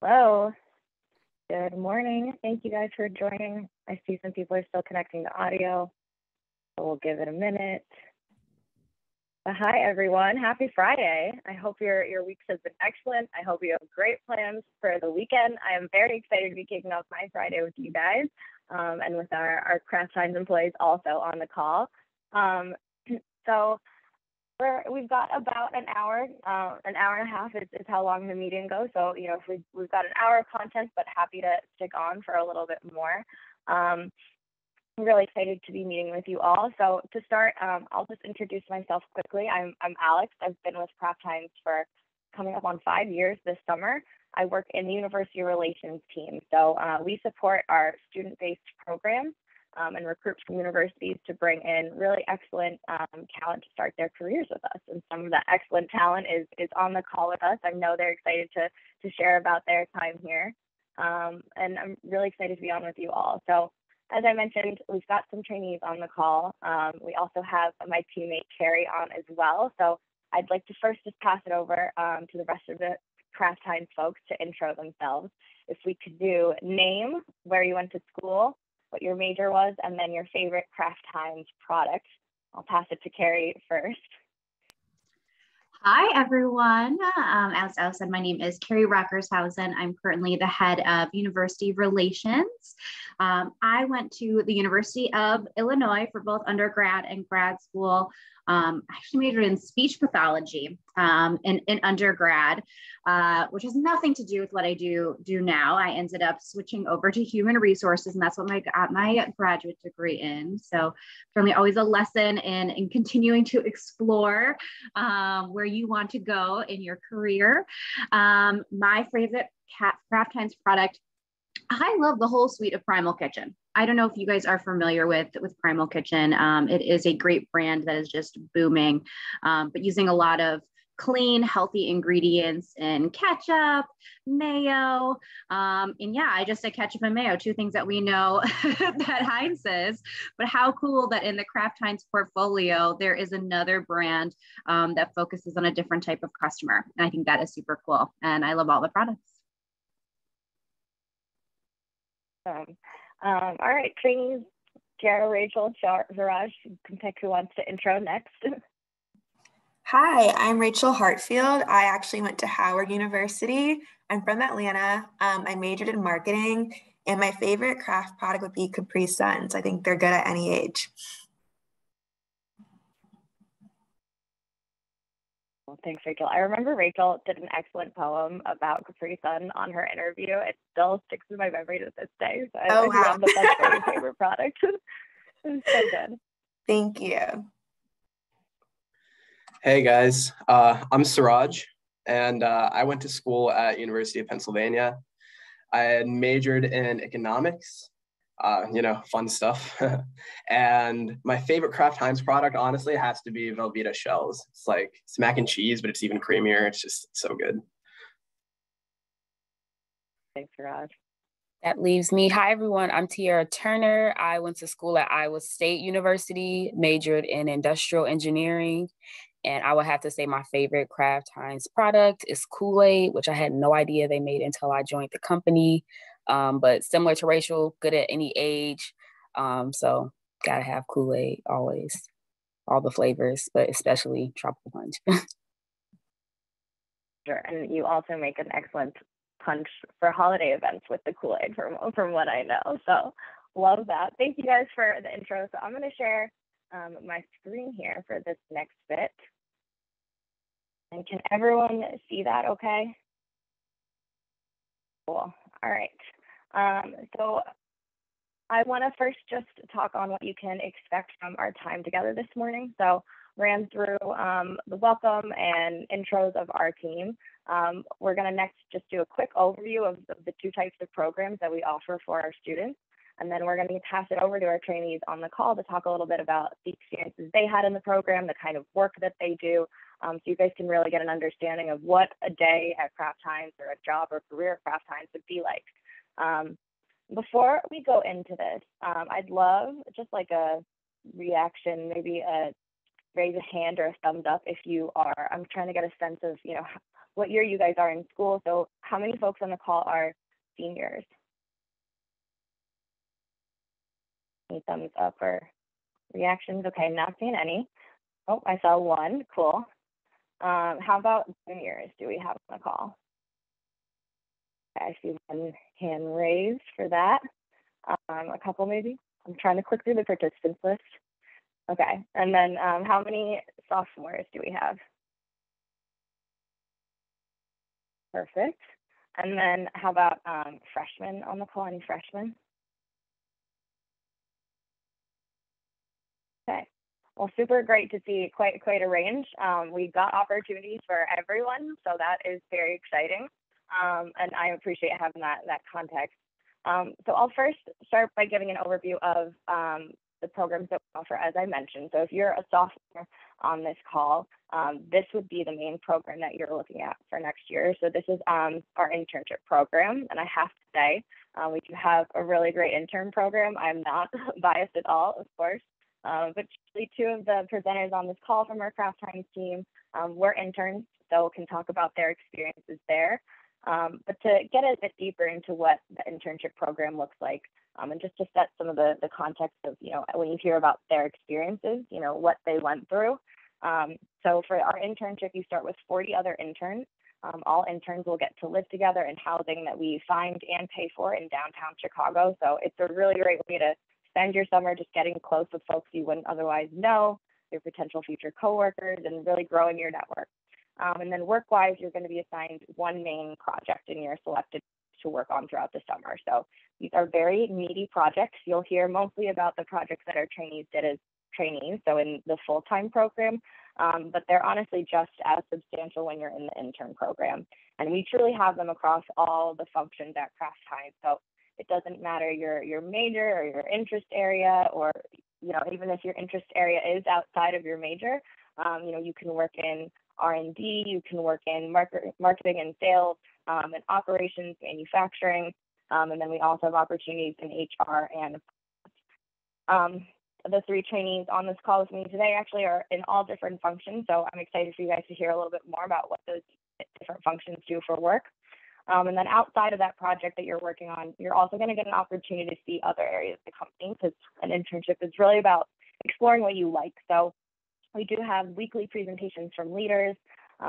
Hello. Good morning. Thank you guys for joining. I see some people are still connecting to audio, so we'll give it a minute. But hi, everyone. Happy Friday. I hope your weeks have been excellent. I hope you have great plans for the weekend. I am very excited to be kicking off my Friday with you guys and with our Kraft Heinz employees also on the call. So we've got about an hour and a half is how long the meeting goes. So, if we've got an hour of content, but happy to stick on for a little bit more. I'm really excited to be meeting with you all. So to start, I'll just introduce myself quickly. I'm Alex. I've been with Kraft Heinz for coming up on 5 years this summer. I work in the University Relations team. So we support our student-based programs and recruit from universities to bring in really excellent talent to start their careers with us. And some of that excellent talent is on the call with us. I know they're excited to share about their time here. And I'm really excited to be on with you all. So as I mentioned, we've got some trainees on the call. We also have my teammate Carrie on as well. So I'd like to first just pass it over to the rest of the Kraft Heinz folks to intro themselves. If we could do name, where you went to school, what your major was, and then your favorite Kraft Heinz product. I'll pass it to Carrie first. Hi, everyone. As Al said, my name is Carrie Rockershausen. I'm currently the head of University Relations. I went to the University of Illinois for both undergrad and grad school. I actually majored in speech pathology in undergrad, which has nothing to do with what I do now. I ended up switching over to human resources, and that's what I got my graduate degree in. So for me, always a lesson in continuing to explore where you want to go in your career. My favorite Kraft Heinz product, I love the whole suite of Primal Kitchen. I don't know if you guys are familiar with Primal Kitchen. It is a great brand that is just booming, but using a lot of clean, healthy ingredients in ketchup, mayo, and yeah, I just said ketchup and mayo, two things that we know that Heinz is, but how cool that in the Kraft Heinz portfolio, there is another brand that focuses on a different type of customer. And I think that is super cool. And I love all the products. All right, trainees, Jara, Rachel, Zaraj, you can pick who wants to intro next. Hi, I'm Rachel Hartfield. I actually went to Howard University. I'm from Atlanta. I majored in marketing, and my favorite Kraft product would be Capri Suns. I think they're good at any age. Well, thanks, Rachel. I remember Rachel did an excellent poem about Capri Sun on her interview. It still sticks in my memory to this day. So I love that that's my favorite product. It's so good. Thank you. Hey guys, I'm Suraj, and I went to school at University of Pennsylvania. I had majored in economics, fun stuff. And my favorite Kraft Heinz product, honestly, has to be Velveeta shells. It's mac and cheese, but it's even creamier. It's just so good. Thanks, Suraj. That leaves me. Hi, everyone. I'm Tiara Turner. I went to school at Iowa State University, majored in industrial engineering. And I would have to say my favorite Kraft Heinz product is Kool-Aid, which I had no idea they made until I joined the company. But similar to Rachel, good at any age. So gotta have Kool-Aid always, all the flavors, but especially tropical punch. Sure, and you also make an excellent punch for holiday events with the Kool-Aid from what I know. So love that. Thank you guys for the intro. So I'm gonna share my screen here for this next bit. And can everyone see that okay? Cool. All right. So I want to first just talk on what you can expect from our time together this morning. So ran through the welcome and intros of our team. We're going to next just do a quick overview of the two types of programs that we offer for our students. And then we're going to pass it over to our trainees on the call to talk a little bit about the experiences they had in the program, the kind of work that they do, so you guys can really get an understanding of what a day at Kraft Heinz or a job or career at Kraft Heinz would be like. Before we go into this, I'd love just like a reaction, maybe a raise a hand or a thumbs up if you are. I'm trying to get a sense of, what year you guys are in school. So how many folks on the call are seniors? Any thumbs up or reactions? Okay, not seeing any. Oh, I saw one. Cool. How about juniors? Do we have on the call? Okay, I see one hand raised for that. A couple maybe. I'm trying to click through the participants list. Okay, and then how many sophomores do we have? Perfect. And then how about freshmen on the call? Any freshmen? Okay. Well, super great to see quite a range. We got opportunities for everyone, so that is very exciting. And I appreciate having that context. So I'll first start by giving an overview of the programs that we offer, as I mentioned. So if you're a sophomore on this call, this would be the main program that you're looking at for next year. So this is our internship program. And I have to say, we do have a really great intern program. I'm not biased at all, of course. But usually two of the presenters on this call from our Kraft Heinz team were interns, so can talk about their experiences there. But to get a bit deeper into what the internship program looks like, and just to set some of the context of, when you hear about their experiences, what they went through. So for our internship, you start with 40 other interns. All interns will get to live together in housing that we find and pay for in downtown Chicago. So it's a really great way to spend your summer just getting close with folks you wouldn't otherwise know, your potential future coworkers, and really growing your network. And then work-wise, you're going to be assigned one main project, and you're selected to work on throughout the summer. So these are very meaty projects. You'll hear mostly about the projects that our trainees did as trainees, so in the full-time program, but they're honestly just as substantial when you're in the intern program. And we truly have them across all the functions at Kraft Heinz. So it doesn't matter your major or your interest area, or even if your interest area is outside of your major, you can work in R&D, you can work in marketing and sales, and operations, manufacturing, and then we also have opportunities in HR and the three trainees on this call with me today actually are in all different functions. So I'm excited for you guys to hear a little bit more about what those different functions do for work. And then outside of that project that you're working on, you're also going to get an opportunity to see other areas of the company, because an internship is really about exploring what you like. So we do have weekly presentations from leaders.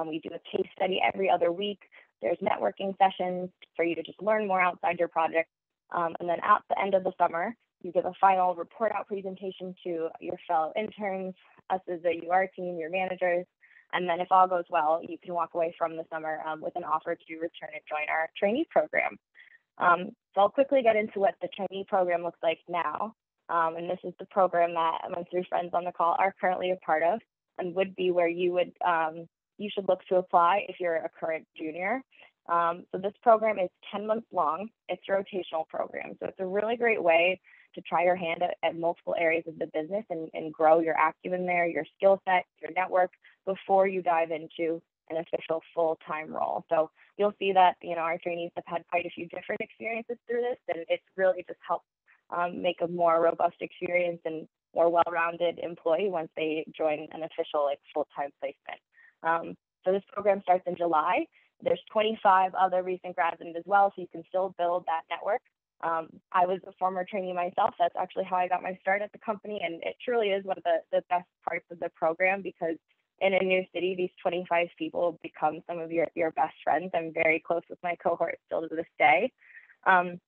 We do a case study every other week. There's networking sessions for you to just learn more outside your project. And then at the end of the summer, you give a final report out presentation to your fellow interns, us as the UR team, your managers. And then if all goes well, you can walk away from the summer with an offer to return and join our trainee program. So I'll quickly get into what the trainee program looks like now. And this is the program that my three friends on the call are currently a part of, and would be where you should look to apply if you're a current junior. So this program is 10 months long. It's a rotational program. So it's a really great way to try your hand at multiple areas of the business and grow your acumen there, your skill set, your network, before you dive into an official full-time role. So you'll see that, our trainees have had quite a few different experiences through this, and it's really just helped make a more robust experience and more well-rounded employee once they join an official full-time placement. So this program starts in July. There's 25 other recent grads in it as well, so you can still build that network. I was a former trainee myself. That's actually how I got my start at the company, and it truly is one of the best parts of the program, because in a new city, these 25 people become some of your best friends. I'm very close with my cohort still to this day. And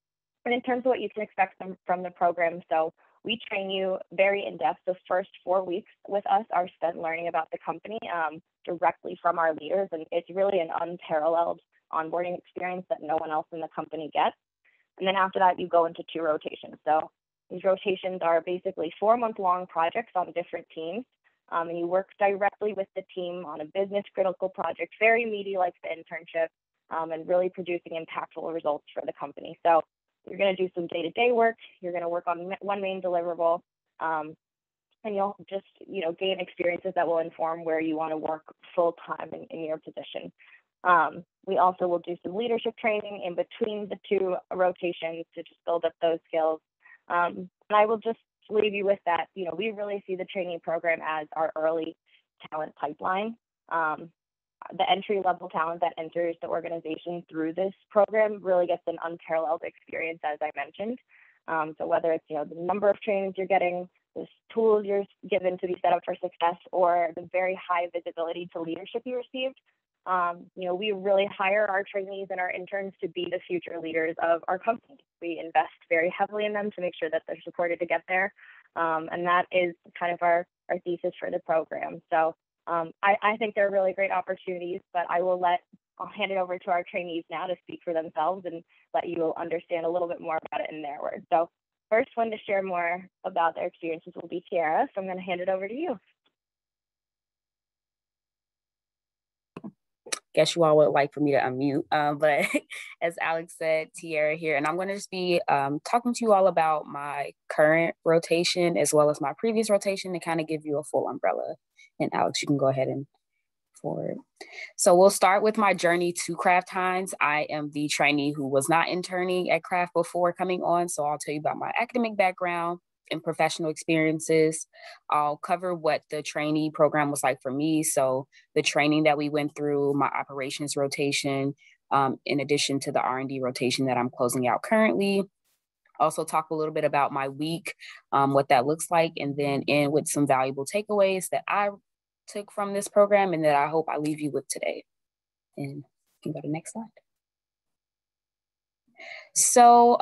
in terms of what you can expect from the program, so we train you very in-depth. The first 4 weeks with us are spent learning about the company directly from our leaders, and it's really an unparalleled onboarding experience that no one else in the company gets. And then after that, you go into 2 rotations. So these rotations are basically 4-month-long projects on different teams, and you work directly with the team on a business-critical project, very meaty like the internship, and really producing impactful results for the company. So you're going to do some day-to-day work. You're going to work on one main deliverable, and you'll just gain experiences that will inform where you want to work full-time in your position. We also will do some leadership training in between the 2 rotations to just build up those skills. And I will just leave you with that. We really see the training program as our early talent pipeline. the entry-level talent that enters the organization through this program really gets an unparalleled experience, as I mentioned. So whether it's, the number of trainings you're getting, the tools you're given to be set up for success, or the very high visibility to leadership you received, we really hire our trainees and our interns to be the future leaders of our company. We invest very heavily in them to make sure that they're supported to get there. And that is kind of our thesis for the program. So I think they're really great opportunities, but I'll hand it over to our trainees now to speak for themselves and let you understand a little bit more about it in their words. So first one to share more about their experiences will be Tiara. So I'm going to hand it over to you. Guess you all would like for me to unmute, but as Alex said, Tiara here, and I'm going to just be talking to you all about my current rotation as well as my previous rotation to kind of give you a full umbrella. And Alex, you can go ahead and forward. So we'll start with my journey to Kraft Heinz. I am the trainee who was not interning at Kraft before coming on, so I'll tell you about my academic background and professional experiences. I'll cover what the trainee program was like for me. So the training that we went through, my operations rotation, in addition to the R&D rotation that I'm closing out currently. Also talk a little bit about my week, what that looks like, and then end with some valuable takeaways that I took from this program and that I hope I leave you with today. And you can go to the next slide. So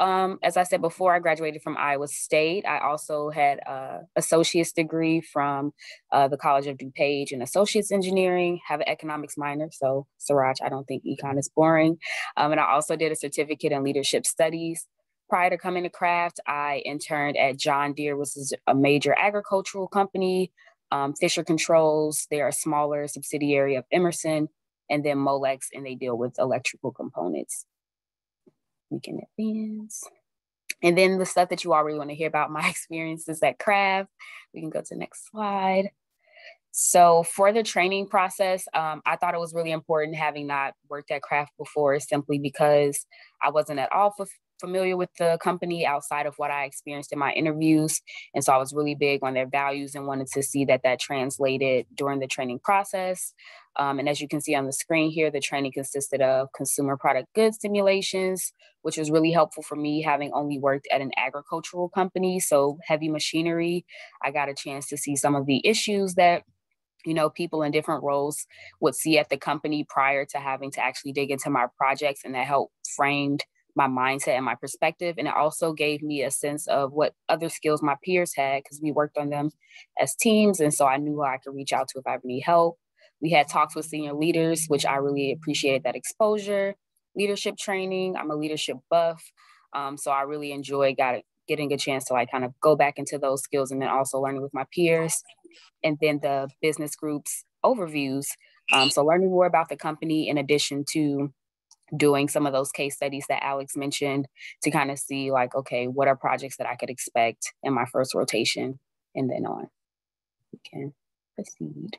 as I said before, I graduated from Iowa State. I also had an associate's degree from the College of DuPage in associate's engineering, have an economics minor. So Siraj, I don't think econ is boring. And I also did a certificate in leadership studies. Prior to coming to Kraft, I interned at John Deere, which is a major agricultural company. Fisher Controls, they're a smaller subsidiary of Emerson, and then Molex, and they deal with electrical components. We can advance. And then the stuff that you already want to hear about, my experiences at Kraft. We can go to the next slide. So for the training process, I thought it was really important having not worked at Kraft before, simply because I wasn't at all familiar with the company outside of what I experienced in my interviews. And so I was really big on their values and wanted to see that translated during the training process. And as you can see on the screen here, the training consisted of consumer product goods simulations, which was really helpful for me, having only worked at an agricultural company. So heavy machinery, I got a chance to see some of the issues that people in different roles would see at the company prior to having to actually dig into my projects, and that helped framed my mindset and my perspective. And it also gave me a sense of what other skills my peers had, because we worked on them as teams. And so I knew who I could reach out to if I ever need help. We had talks with senior leaders, which I really appreciated that exposure. Leadership training, I'm a leadership buff. So I really enjoyed getting a chance to kind of go back into those skills, and then also learning with my peers. And then the business groups overviews. So learning more about the company, in addition to doing some of those case studies that Alex mentioned, to kind of see okay, what are projects that I could expect in my first rotation, and then on. We can proceed.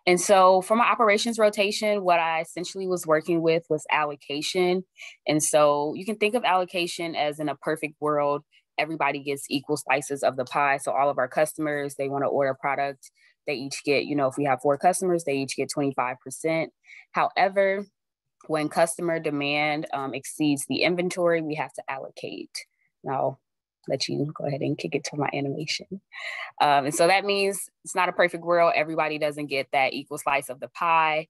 And so for my operations rotation, what I essentially was working with was allocation. And so you can think of allocation as, in a perfect world, everybody gets equal slices of the pie. So all of our customers, they want to order a product, they each get, if we have 4 customers, they each get 25%. However, when customer demand exceeds the inventory, we have to allocate. Now, let you go ahead and kick it to my animation. And so that means it's not a perfect world. Everybody doesn't get that equal slice of the pie.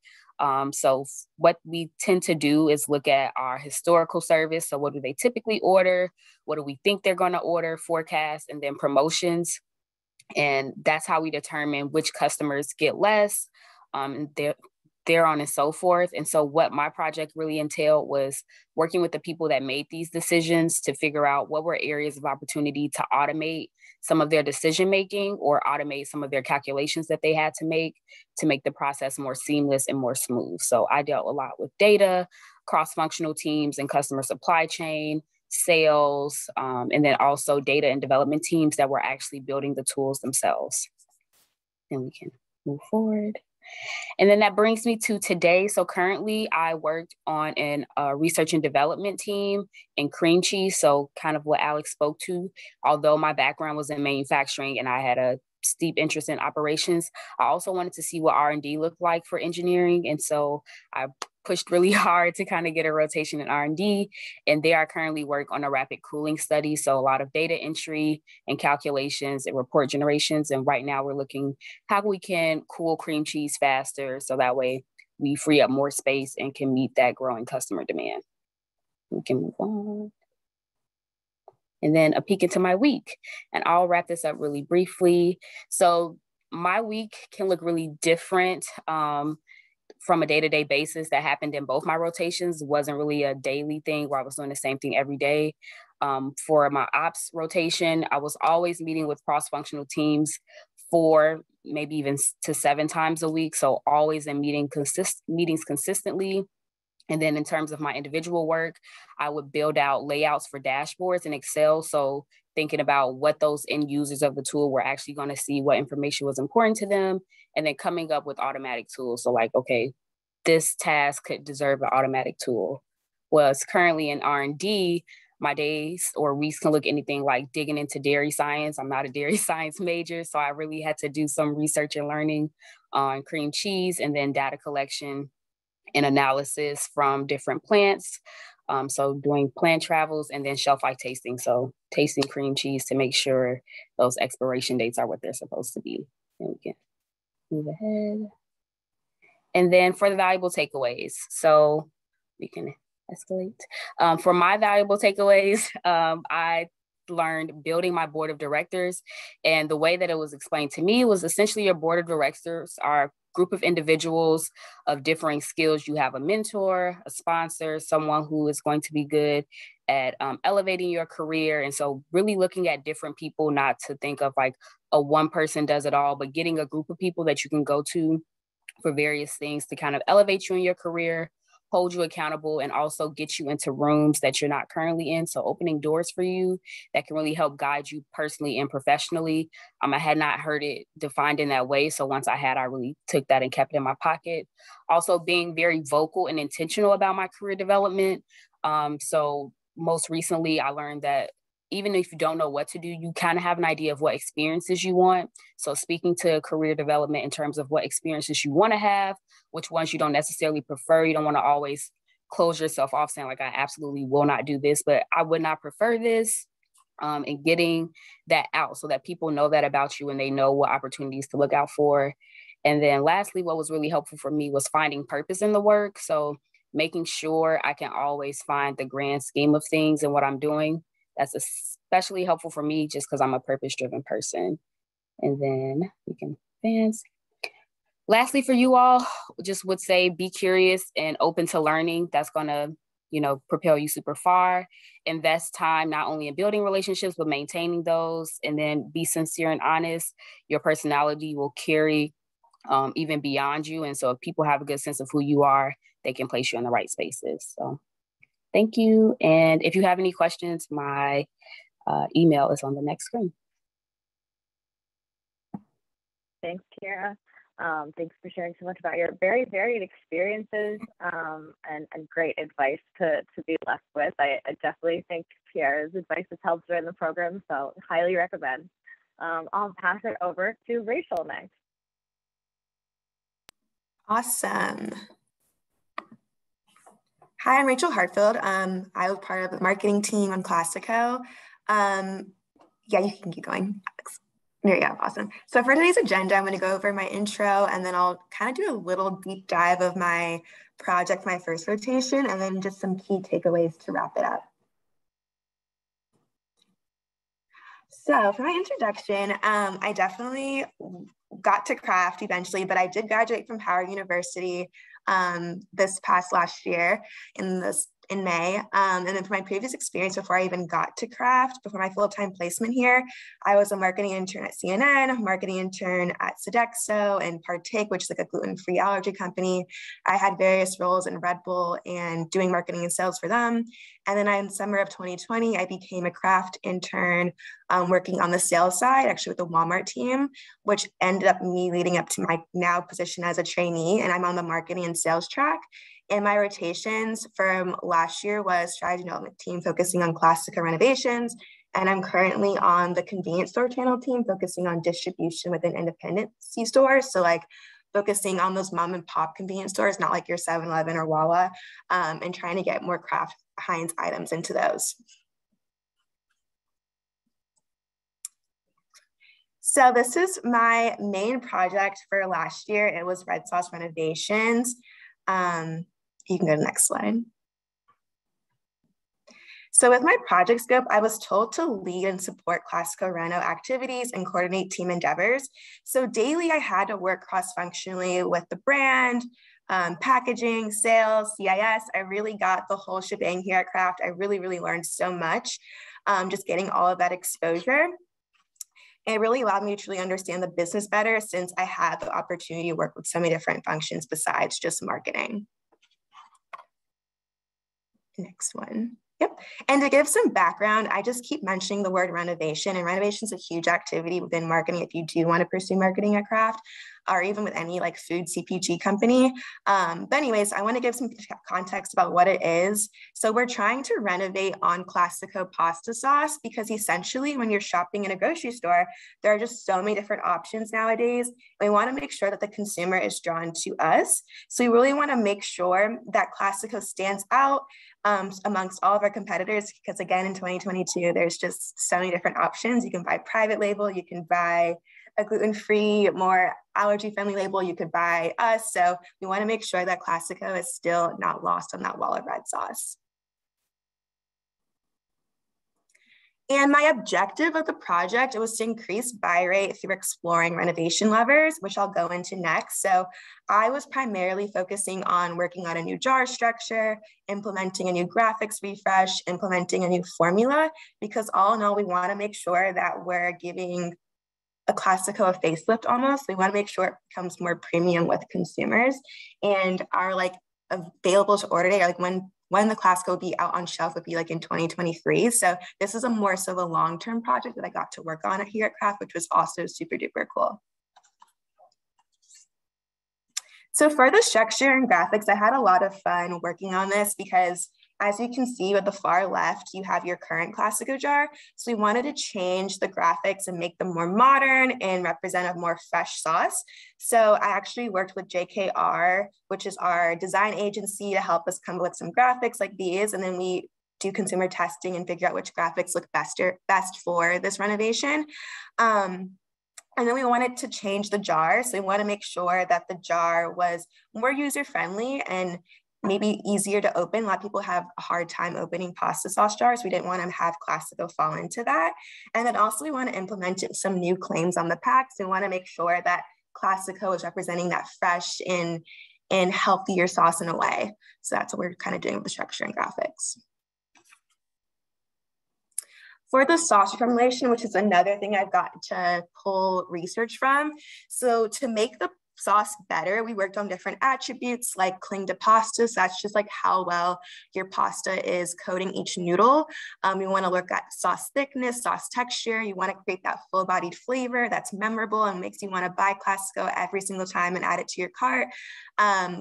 So what we tend to do is look at our historical service. So what do they typically order? What do we think they're going to order, forecast, and then promotions. And that's how we determine which customers get less. Thereon and so forth. And so what my project really entailed was working with the people that made these decisions to figure out what were areas of opportunity to automate some of their decision-making, or automate some of their calculations that they had to make the process more seamless and more smooth. So I dealt a lot with data, cross-functional teams and customer supply chain, sales, and then also data and development teams that were actually building the tools themselves. And we can move forward. And then that brings me to today. So currently I worked on a research and development team in cream cheese. So kind of what Alex spoke to, although my background was in manufacturing and I had a steep interest in operations, I also wanted to see what R&D looked like for engineering. And so I pushed really hard to kind of get a rotation in R&D. And there I currently work on a rapid cooling study. So a lot of data entry and calculations and report generations. And right now we're looking how we can cool cream cheese faster. So that way we free up more space and can meet that growing customer demand. We can move on. And then a peek into my week. And I'll wrap this up really briefly. So my week can look really different from a day-to-day basis. That happened in both my rotations. It wasn't really a daily thing where I was doing the same thing every day. For my ops rotation, I was always meeting with cross-functional teams 4, maybe even to 7 times a week. So always in meetings consistently. And then in terms of my individual work, I would build out layouts for dashboards in Excel. So thinking about what those end users of the tool were actually going to see, what information was important to them, and then coming up with automatic tools. So like, okay, this task could deserve an automatic tool. Well, it's currently in R&D, my days or weeks can look anything like digging into dairy science. I'm not a dairy science major, so I really had to do some research and learning on cream cheese, and then data collection and analysis from different plants. So doing plant travels and then shelf life tasting. So tasting cream cheese to make sure those expiration dates are what they're supposed to be. And we can move ahead. And then for the valuable takeaways. So we can escalate. For my valuable takeaways, I learned building my board of directors. And the way that it was explained to me was essentially your board of directors are group of individuals of differing skills. You have a mentor, a sponsor, someone who is going to be good at elevating your career. And so really looking at different people, not to think of like a one person does it all, but getting a group of people that you can go to for various things to kind of elevate you in your career, hold you accountable, and also get you into rooms that you're not currently in. So opening doors for you that can really help guide you personally and professionally. I had not heard it defined in that way. So once I had, I really took that and kept it in my pocket. Also being very vocal and intentional about my career development. So most recently, I learned that even if you don't know what to do, you kind of have an idea of what experiences you want. So speaking to career development in terms of what experiences you want to have, which ones you don't necessarily prefer. You don't want to always close yourself off saying like, I absolutely will not do this, but I would not prefer this. And getting that out so that people know that about you and they know what opportunities to look out for. And then lastly, what was really helpful for me was finding purpose in the work. So making sure I can always find the grand scheme of things and what I'm doing. That's especially helpful for me just because I'm a purpose-driven person. And then we can advance. Lastly, for you all, just would say be curious and open to learning. That's going to, propel you super far. Invest time not only in building relationships, but maintaining those. And then be sincere and honest. Your personality will carry even beyond you. And so if people have a good sense of who you are, they can place you in the right spaces. So thank you. And if you have any questions, my email is on the next screen. Thanks, Kiera. Thanks for sharing so much about your very varied experiences and great advice to be left with. I definitely think Kiera's advice has helped during the program, so highly recommend. I'll pass it over to Rachel next. Awesome. Hi, I'm Rachel Hartfield. I was part of the marketing team on Classico. Yeah, you can keep going. There you go, awesome. So for today's agenda, I'm going to go over my intro, and then I'll kind of do a little deep dive of my project, my first rotation, and then just some key takeaways to wrap it up. So for my introduction, I definitely got to Kraft eventually, but I did graduate from Howard University this past last year in May. And then for my previous experience before I even got to Kraft, before my full-time placement here, I was a marketing intern at CNN, marketing intern at Sodexo and Partake, which is like a gluten-free allergy company. I had various roles in Red Bull and doing marketing and sales for them. And then in summer of 2020, I became a Kraft intern working on the sales side, actually with the Walmart team, which ended up me leading up to my now position as a trainee. And I'm on the marketing and sales track. And my rotations from last year was strategy development team focusing on Classico renovations. and I'm currently on the convenience store channel team, focusing on distribution within independent C-stores. So like focusing on those mom and pop convenience stores, not like your 7-Eleven or Wawa, and trying to get more Kraft Heinz items into those. So this is my main project for last year. It was red sauce renovations. You can go to the next slide. So with my project scope, I was told to lead and support Classico Reno activities and coordinate team endeavors. So daily I had to work cross-functionally with the brand, packaging, sales, CIS. I really got the whole shebang here at Kraft. I really learned so much, just getting all of that exposure. It really allowed me to truly understand the business better, since I had the opportunity to work with so many different functions besides just marketing. Next one. Yep. And to give some background, I just keep mentioning the word renovation, and renovation is a huge activity within marketing if you do want to pursue marketing at Kraft, or even with any like food CPG company. But anyways, I want to give some context about what it is. So we're trying to renovate on Classico pasta sauce, because essentially when you're shopping in a grocery store, there are just so many different options nowadays. We want to make sure that the consumer is drawn to us. So we really want to make sure that Classico stands out amongst all of our competitors, because again, in 2022, there's just so many different options. You can buy private label, you can buy a gluten-free, more allergy-friendly label, you could buy us. So we want to make sure that Classico is still not lost on that wall of red sauce. And my objective of the project was to increase buy rate through exploring renovation levers, which I'll go into next. So I was primarily focusing on working on a new jar structure, implementing a new graphics refresh, implementing a new formula, because all in all, we want to make sure that we're giving a Classico a facelift almost. We want to make sure it becomes more premium with consumers, and are like available to order date, like when the Classico will be out on shelf would be like in 2023. So this is a more so a long-term project that I got to work on here at Kraft, which was also super duper cool. So for the structure and graphics, I had a lot of fun working on this, because as you can see at the far left, you have your current Classico jar. So we wanted to change the graphics and make them more modern and represent a more fresh sauce. So I actually worked with JKR, which is our design agency, to help us come up with some graphics like these. And then we do consumer testing and figure out which graphics look best for this renovation. And then we wanted to change the jar. So we want to make sure that the jar was more user-friendly and maybe easier to open. A lot of people have a hard time opening pasta sauce jars. We didn't want to have Classico fall into that. And then also we want to implement some new claims on the packs. We want to make sure that Classico is representing that fresh and healthier sauce in a way. So that's what we're kind of doing with the structure and graphics. For the sauce formulation, which is another thing I've got to pull research from. So to make the sauce better, we worked on different attributes like cling to pasta. So that's just like how well your pasta is coating each noodle. We want to look at sauce thickness, sauce texture. You want to create that full-bodied flavor that's memorable and makes you want to buy Classico every single time and add it to your cart.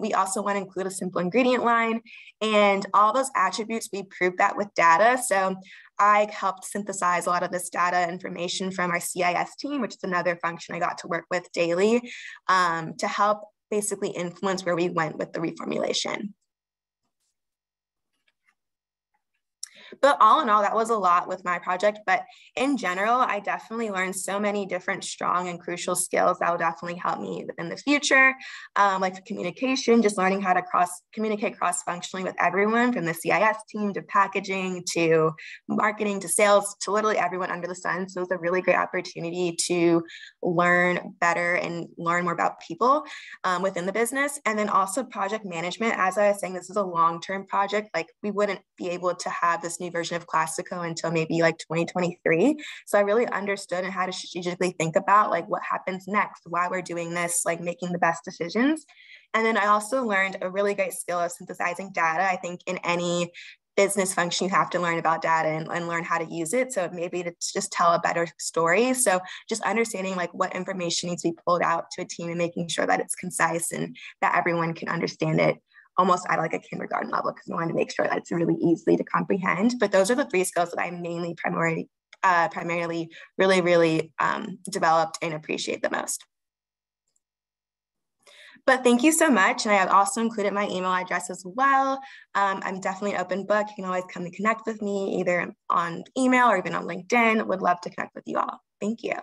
We also want to include a simple ingredient line, and all those attributes, we proved that with data. So I helped synthesize a lot of this data information from our CIS team, which is another function I got to work with daily, to help basically influence where we went with the reformulation. But all in all, that was a lot with my project. But in general, I definitely learned so many different strong and crucial skills that will definitely help me in the future, like communication, just learning how to communicate cross-functionally with everyone, from the CIS team to packaging to marketing to sales to literally everyone under the sun. So it was a really great opportunity to learn better and learn more about people within the business. And then also project management. As I was saying, this is a long-term project. Like we wouldn't be able to have this new version of Classico until maybe like 2023. So I really understood and had to strategically think about like what happens next, why we're doing this, like making the best decisions. And then I also learned a really great skill of synthesizing data. I think in any business function, you have to learn about data and learn how to use it. So maybe to just tell a better story. So just understanding like what information needs to be pulled out to a team and making sure that it's concise and that everyone can understand it almost at like a kindergarten level, because we wanted to make sure that it's really easy to comprehend. But those are the three skills that I mainly primarily really developed and appreciate the most. But thank you so much. And I have also included my email address as well. I'm definitely an open book. You can always come and connect with me either on email or even on LinkedIn. Would love to connect with you all. Thank you.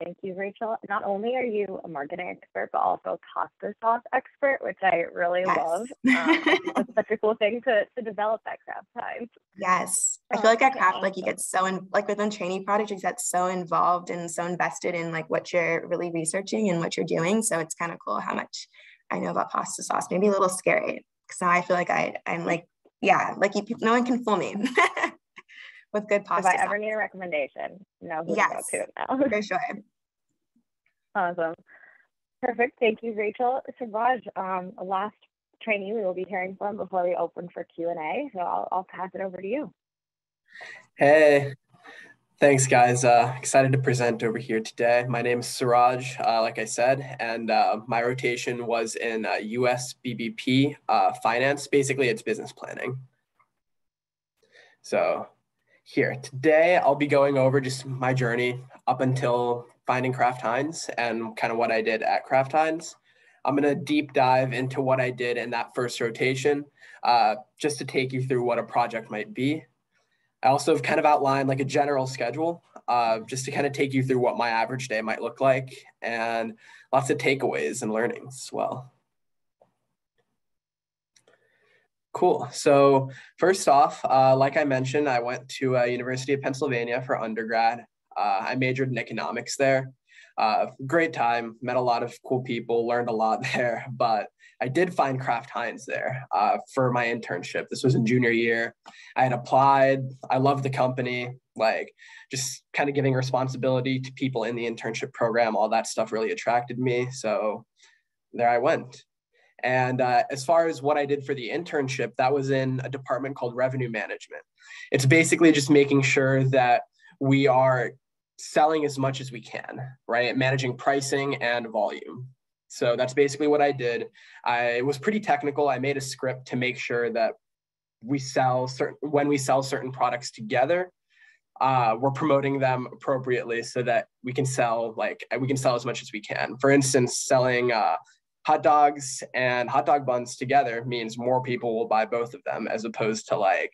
Thank you, Rachel. Not only are you a marketing expert, but also a pasta sauce expert, which I really love. I think that's such a cool thing to develop at Kraft Heinz. Yes. I feel like at Kraft, like you get so like within training projects, you get so involved and so invested in like what you're really researching and what you're doing. So it's kind of cool how much I know about pasta sauce. Maybe a little scary because now I feel like I'm like, yeah, like no one can fool me. With good pasta sauce. If I ever need a recommendation, know who to go to now. For sure. Awesome. Perfect. Thank you, Rachel. So Raj, a last trainee we will be hearing from before we open for Q&A. So I'll pass it over to you. Hey, thanks guys. Excited to present over here today. My name is Suraj, like I said, and my rotation was in US BBP finance. Basically, it's business planning. So here, today I'll be going over just my journey up until finding Kraft Heinz and kind of what I did at Kraft Heinz. I'm going to deep dive into what I did in that first rotation, just to take you through what a project might be. I also have kind of outlined like a general schedule, just to kind of take you through what my average day might look like and lots of takeaways and learnings as well. Cool. So first off, like I mentioned, I went to University of Pennsylvania for undergrad. I majored in economics there. Great time, met a lot of cool people, learned a lot there, but I did find Kraft Heinz there for my internship. This was in junior year. I had applied. I loved the company, like just kind of giving responsibility to people in the internship program. All that stuff really attracted me. So there I went. And as far as what I did for the internship, that was in a department called revenue management. It's basically just making sure that we are selling as much as we can, right? Managing pricing and volume. So that's basically what I did. It was pretty technical. I made a script to make sure that when we sell certain products together, we're promoting them appropriately so that we can sell as much as we can. For instance, selling hot dogs and hot dog buns together means more people will buy both of them as opposed to like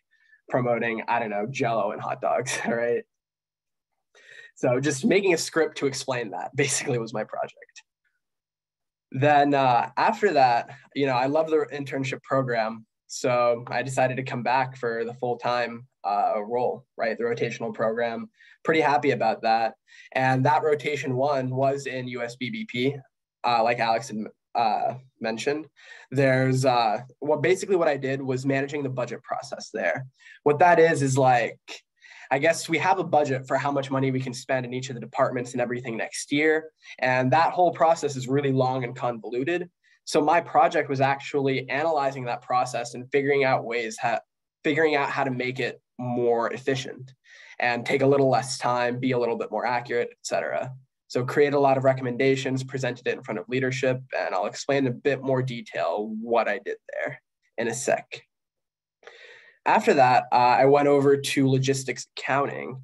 promoting, I don't know, Jell-O and hot dogs, right? So just making a script to explain that basically was my project. Then after that, I love the internship program. So I decided to come back for the full-time role, right? The rotational program. Pretty happy about that. And that rotation one was in US BBP, like Alex had mentioned. There's what I did was managing the budget process there. What that is like, I guess we have a budget for how much money we can spend in each of the departments and everything next year. And that whole process is really long and convoluted. So my project was actually analyzing that process and figuring out how to make it more efficient and take a little less time, be a little bit more accurate, et cetera. So create a lot of recommendations, presented it in front of leadership, and I'll explain in a bit more detail what I did there in a sec. After that, I went over to logistics accounting.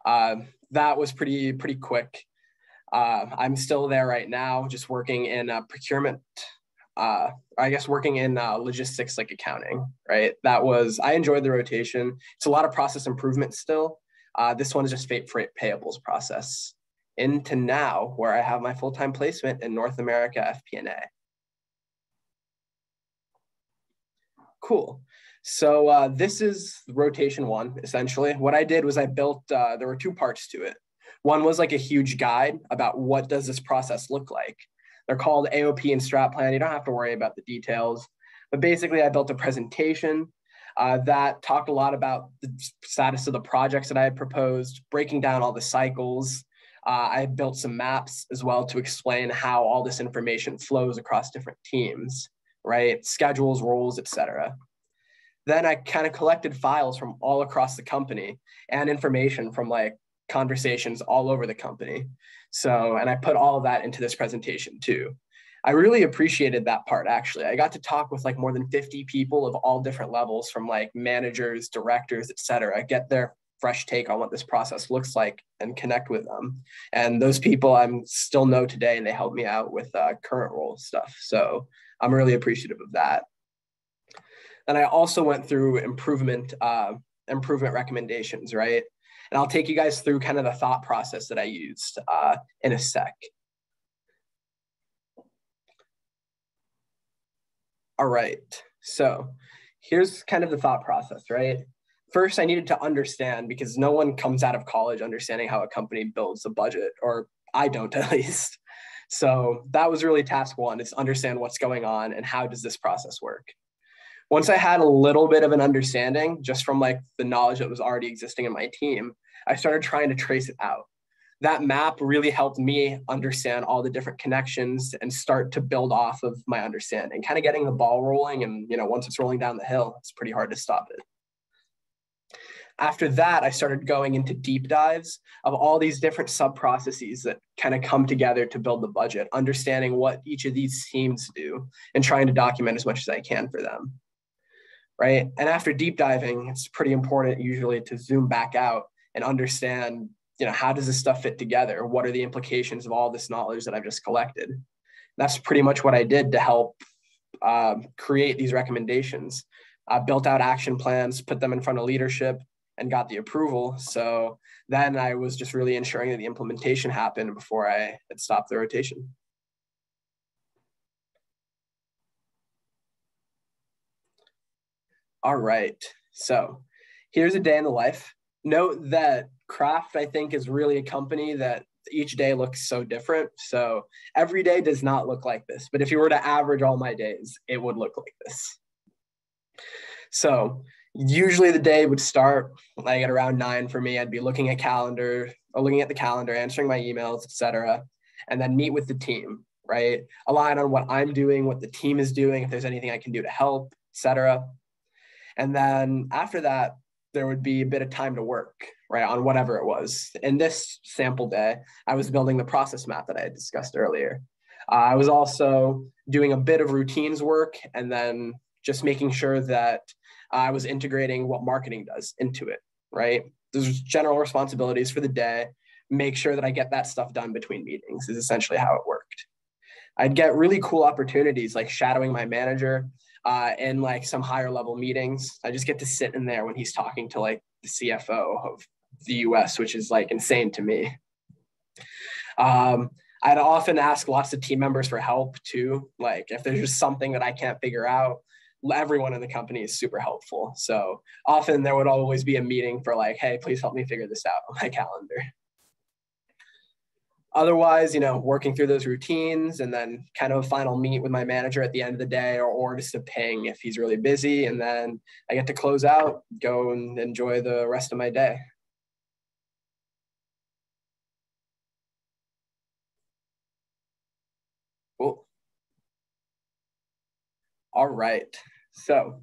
That was pretty quick. I'm still there right now, just working in procurement, working in logistics like accounting, right? I enjoyed the rotation. It's a lot of process improvement still. This one is just freight payables process. Into now, where I have my full-time placement in North America FP&A. Cool. So this is rotation one, essentially. What I did was I built, there were two parts to it. One was like a huge guide about what does this process look like. They're called AOP and strat plan. You don't have to worry about the details. But basically, I built a presentation that talked a lot about the status of the projects that I had proposed, breaking down all the cycles. I built some maps as well to explain how all this information flows across different teams, right? Schedules, roles, et cetera. Then I kind of collected files from all across the company and information from like conversations all over the company. So, and I put all of that into this presentation too. I really appreciated that part, actually. I got to talk with like more than 50 people of all different levels, from like managers, directors, et cetera, get their fresh take on what this process looks like and connect with them. And those people I'm still know today, and they help me out with current role stuff. So I'm really appreciative of that. And I also went through improvement recommendations, right? And I'll take you guys through kind of the thought process that I used in a sec. All right, so here's kind of the thought process, right? First, I needed to understand, because no one comes out of college understanding how a company builds a budget, or I don't at least. So that was really task one, is understand what's going on and how does this process work. Once I had a little bit of an understanding, just from like the knowledge that was already existing in my team, I started trying to trace it out. That map really helped me understand all the different connections and start to build off of my understanding, kind of getting the ball rolling. And, you know, once it's rolling down the hill, it's pretty hard to stop it. After that, I started going into deep dives of all these different sub-processes that kind of come together to build the budget, understanding what each of these teams do and trying to document as much as I can for them, right? And after deep diving, it's pretty important usually to zoom back out and understand, you know, how does this stuff fit together? What are the implications of all this knowledge that I've just collected? That's pretty much what I did to help create these recommendations. I built out action plans, put them in front of leadership, and got the approval. So then I was just really ensuring that the implementation happened before I had stopped the rotation. All right, so here's a day in the life. Note that Kraft, I think, is really a company that each day looks so different. So every day does not look like this, but if you were to average all my days, it would look like this. So usually the day would start like at around 9 for me. I'd be looking at the calendar, answering my emails, etc., and then meet with the team, right? Align on what I'm doing, what the team is doing, if there's anything I can do to help, etc. And then after that, there would be a bit of time to work, right, on whatever it was. In this sample day, I was building the process map that I had discussed earlier. I was also doing a bit of routines work, and then just making sure that I was integrating what marketing does into it, right? There's general responsibilities for the day. Make sure that I get that stuff done between meetings is essentially how it worked. I'd get really cool opportunities like shadowing my manager in like some higher level meetings. I just get to sit in there when he's talking to like the CFO of the US, which is like insane to me. I'd often ask lots of team members for help too. Like if there's just something that I can't figure out, everyone in the company is super helpful. So often there would always be a meeting for like, hey, please help me figure this out on my calendar. Otherwise, you know, working through those routines and then kind of a final meet with my manager at the end of the day, or just a ping if he's really busy. And then I get to close out, go and enjoy the rest of my day. Cool. All right. So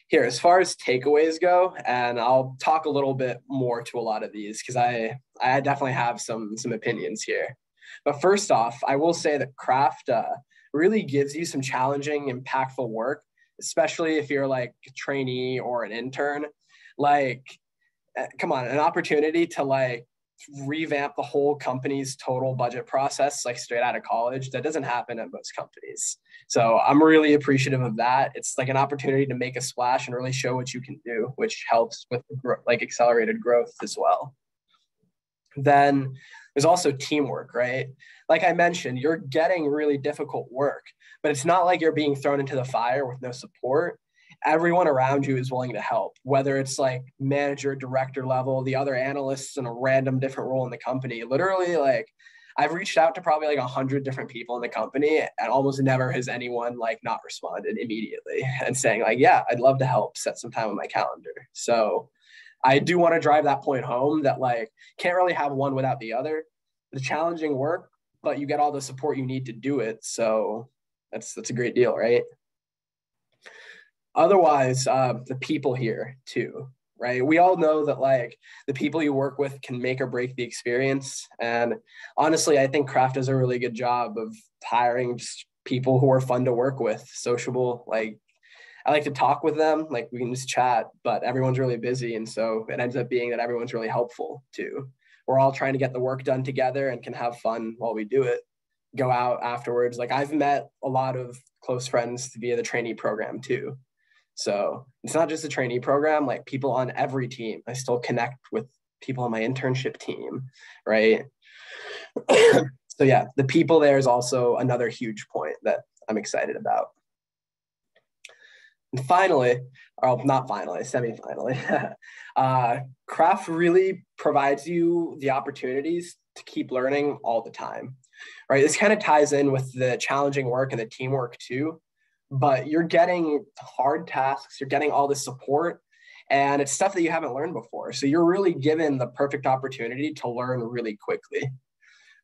here, as far as takeaways go, and I'll talk a little bit more to a lot of these because I definitely have some opinions here. But first off, I will say that Kraft really gives you some challenging, impactful work, especially if you're like a trainee or an intern. Like, come on, an opportunity to like revamp the whole company's total budget process like straight out of college. That doesn't happen at most companies. So I'm really appreciative of that. It's like an opportunity to make a splash and really show what you can do, which helps with like accelerated growth as well. Then there's also teamwork, right? Like I mentioned, you're getting really difficult work, but it's not like you're being thrown into the fire with no support. Everyone around you is willing to help, whether it's like manager, director level, the other analysts in a random different role in the company. Literally, like I've reached out to probably like 100 different people in the company, and almost never has anyone like not responded immediately and saying like, yeah, I'd love to help set some time on my calendar. So I do want to drive that point home that like can't really have one without the other. The challenging work, but you get all the support you need to do it. So that's a great deal, right? Otherwise, the people here too, right? We all know that like the people you work with can make or break the experience. And honestly, I think Kraft does a really good job of hiring just people who are fun to work with, sociable. Like, I like to talk with them, like we can just chat, but everyone's really busy. And so it ends up being that everyone's really helpful too. We're all trying to get the work done together and can have fun while we do it. Go out afterwards. Like, I've met a lot of close friends via the trainee program too. So it's not just a trainee program, like people on every team. I still connect with people on my internship team, right? So yeah, the people there is also another huge point that I'm excited about. And finally, or not finally, semi-finally, Kraft really provides you the opportunities to keep learning all the time, right? This kind of ties in with the challenging work and the teamwork too, but you're getting hard tasks, you're getting all this support, and it's stuff that you haven't learned before. So you're really given the perfect opportunity to learn really quickly.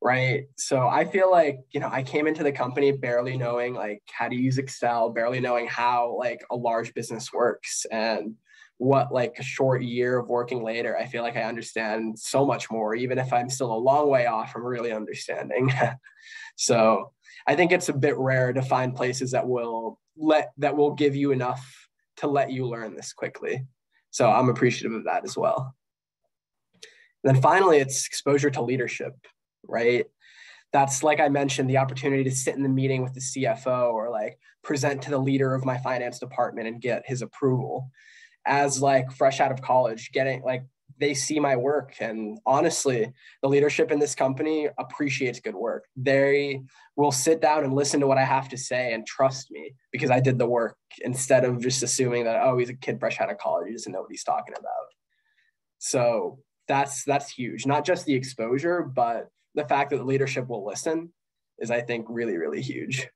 Right. So I feel like, I came into the company barely knowing like how to use Excel, barely knowing how like a large business works, and what like a short year of working later, I feel like I understand so much more, even if I'm still a long way off from really understanding. So I think it's a bit rare to find places that will give you enough to let you learn this quickly. So I'm appreciative of that as well. And then finally, it's exposure to leadership. Right? That's, like I mentioned, the opportunity to sit in the meeting with the CFO or like present to the leader of my finance department and get his approval. As like fresh out of college, getting like, they see my work, and honestly, the leadership in this company appreciates good work. They will sit down and listen to what I have to say and trust me because I did the work, instead of just assuming that, oh, he's a kid fresh out of college, he doesn't know what he's talking about. So that's huge. Not just the exposure, but the fact that the leadership will listen is, I think, really, really huge.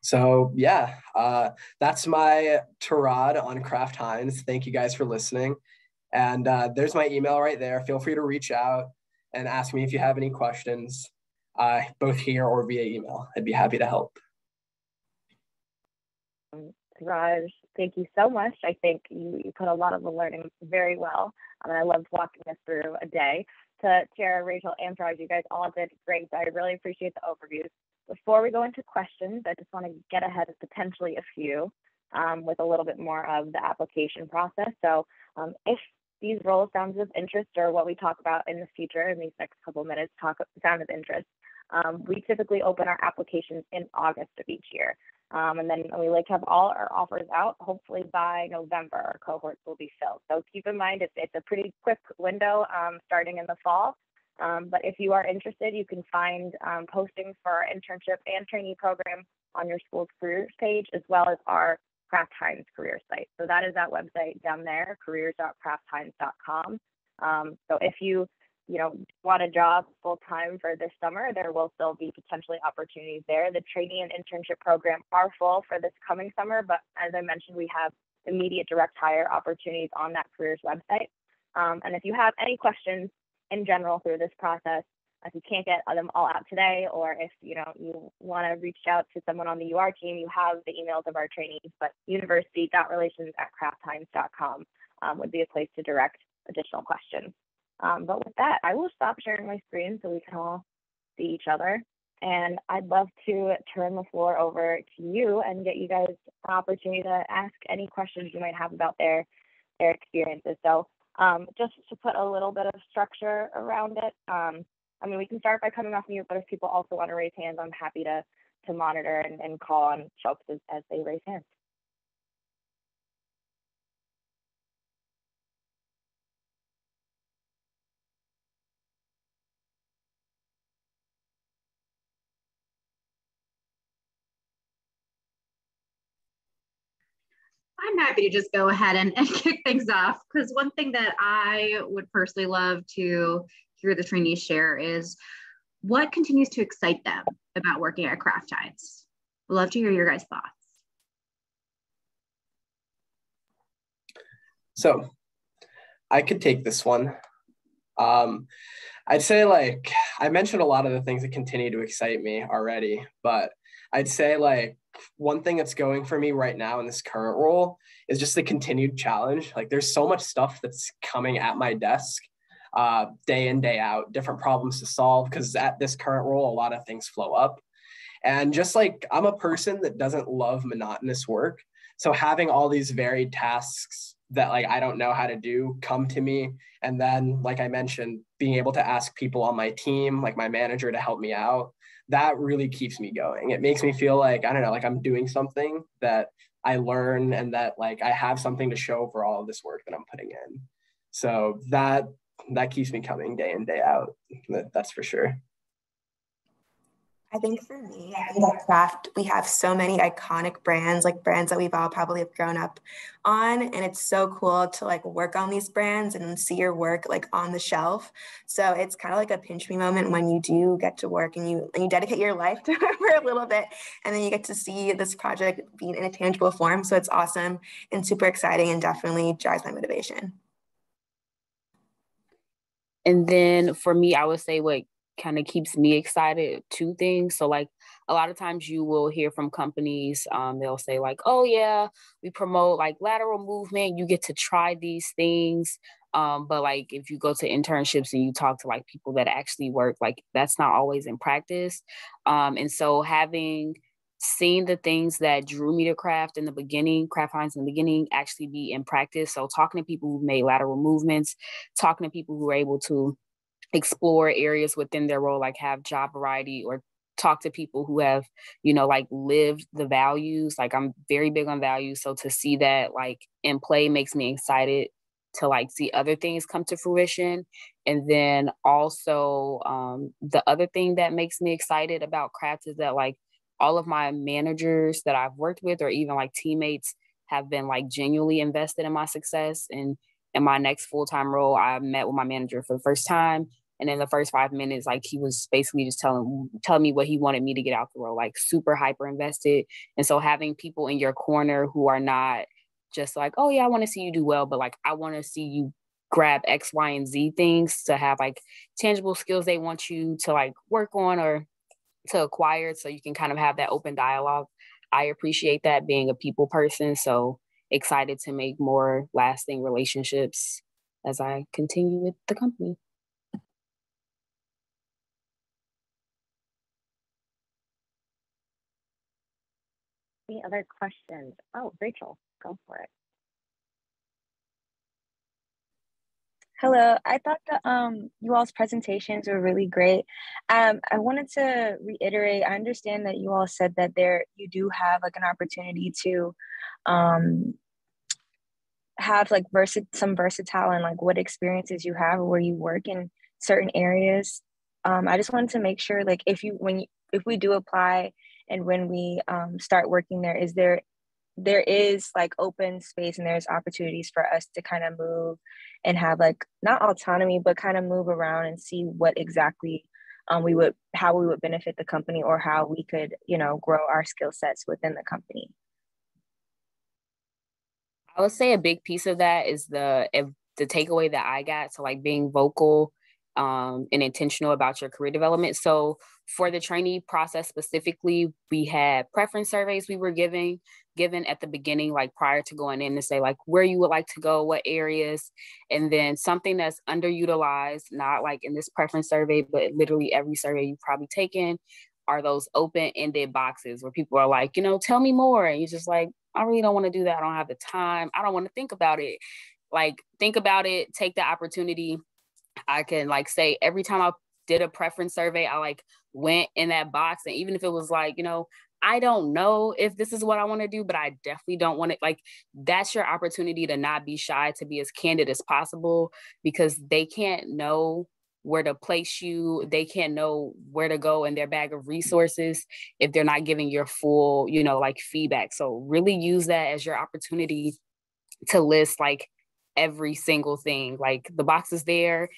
So yeah, that's my tirade on Kraft Heinz. Thank you guys for listening. And there's my email right there. Feel free to reach out and ask me if you have any questions, both here or via email. I'd be happy to help. Raj, thank you so much. I think you put a lot of the learning very well. And I loved walking us through a day. To Tara, Rachel, and Raj, you guys all did great. I really appreciate the overviews. Before we go into questions, I just want to get ahead of potentially a few with a little bit more of the application process. So if these roles sound of interest, or what we talk about in the future in these next couple minutes sound of interest, we typically open our applications in August of each year. And then we like to have all our offers out. Hopefully by November, our cohorts will be filled. So keep in mind, it's a pretty quick window starting in the fall. But if you are interested, you can find postings for our internship and trainee program on your school's careers page, as well as our Kraft Heinz career site. So that is that website down there, careers.kraftheinz.com. So if you want a job full time for this summer, there will still be potentially opportunities there. The trainee and internship program are full for this coming summer, but as I mentioned, we have immediate direct hire opportunities on that careers website. And if you have any questions in general through this process, if you can't get them all out today, or if you want to reach out to someone on the UR team, you have the emails of our trainees, but university.relations@kraftheinz.com would be a place to direct additional questions. But with that, I will stop sharing my screen so we can all see each other. And I'd love to turn the floor over to you and get you guys an opportunity to ask any questions you might have about their experiences. So just to put a little bit of structure around it, we can start by coming off mute, but if people also want to raise hands, I'm happy to monitor and call on folks as they raise hands. I'm happy to just go ahead and kick things off, because one thing that I would personally love to hear the trainees share is what continues to excite them about working at Kraft Heinz. We'd love to hear your guys' thoughts. So I could take this one. I'd say, like, I mentioned a lot of the things that continue to excite me already, but I'd say, like, one thing that's going for me right now in this current role is just the continued challenge. Like, there's so much stuff that's coming at my desk. day in, day out, different problems to solve, because at this current role, a lot of things flow up. And just like I'm a person that doesn't love monotonous work. So having all these varied tasks that like I don't know how to do come to me. And then, like I mentioned, being able to ask people on my team, like my manager, to help me out, that really keeps me going. It makes me feel like, I don't know, like I'm doing something that I learn and that like I have something to show for all of this work that I'm putting in. So that keeps me coming day in, day out. That's for sure. I think for me, I think at Kraft, we have so many iconic brands, like brands that we've all probably have grown up on. And it's so cool to like work on these brands and see your work like on the shelf. So it's kind of like a pinch me moment when you do get to work and you dedicate your life to it for a little bit. And then you get to see this project being in a tangible form. So it's awesome and super exciting and definitely drives my motivation. And then for me, I would say what kind of keeps me excited, two things. So like a lot of times you will hear from companies, they'll say like, oh yeah, we promote like lateral movement, you get to try these things. But like if you go to internships and you talk to like people that actually work, like that's not always in practice. And so having seen the things that drew me to Kraft in the beginning, Kraft Heinz in the beginning, actually be in practice. So talking to people who made lateral movements, talking to people who are able to explore areas within their role, like have job variety, or talk to people who have, like lived the values. Like I'm very big on values. So to see that like in play makes me excited to like see other things come to fruition. And then also the other thing that makes me excited about Kraft is that like all of my managers that I've worked with, or even like teammates, have been like genuinely invested in my success. And in my next full-time role, I met with my manager for the first time. And in the first 5 minutes, like he was basically just telling me what he wanted me to get out the role, like super hyper invested. And so having people in your corner who are not just like, oh yeah, I want to see you do well, but like, I want to see you grab X, Y, and Z things to have like tangible skills they want you to like work on or to acquire, so you can kind of have that open dialogue. I appreciate that, being a people person. So excited to make more lasting relationships as I continue with the company. Any other questions? Oh, Rachel, go for it. Hello, I thought that you all's presentations were really great. I wanted to reiterate, I understand that you all said that you do have like an opportunity to have like some versatile and like what experiences you have where you work in certain areas. I just wanted to make sure like if we do apply and when we start working there is like open space and there's opportunities for us to kind of move and have like not autonomy, but kind of move around and see what exactly how we would benefit the company, or how we could, grow our skill sets within the company. I would say a big piece of that is the takeaway that I got. So like being vocal and intentional about your career development. So for the trainee process specifically, we had preference surveys we were given at the beginning, like prior to going in, to say like where you would like to go, what areas. And then something that's underutilized, not like in this preference survey, but literally every survey you've probably taken, are those open-ended boxes where people are like, tell me more. And you're just like, I really don't want to do that. I don't have the time. I don't want to think about it. Like, think about it, take the opportunity. I can like say every time I did a preference survey, I like went in that box. And even if it was like, I don't know if this is what I want to do, but I definitely don't want it. Like, that's your opportunity to not be shy, to be as candid as possible, because they can't know where to place you. They can't know where to go in their bag of resources if they're not giving your full, like feedback. So really use that as your opportunity to list like every single thing. Like the box is there,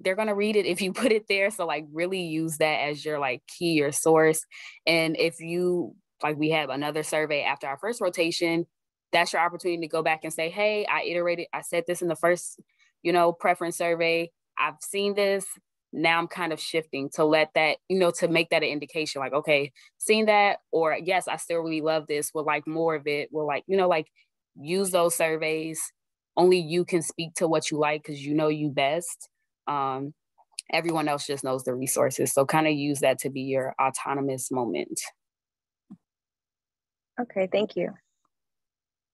they're going to read it if you put it there. So like really use that as your like key or source. And if you, like we have another survey after our first rotation, that's your opportunity to go back and say, hey, I said this in the first, preference survey. I've seen this. Now I'm kind of shifting to let that, to make that an indication, like, okay, seen that, or yes, I still really love this. We'll like more of it. We'll like, like use those surveys only you can speak to what you like because you know you best. Everyone else just knows the resources. So kind of use that to be your autonomous moment. Okay, thank you.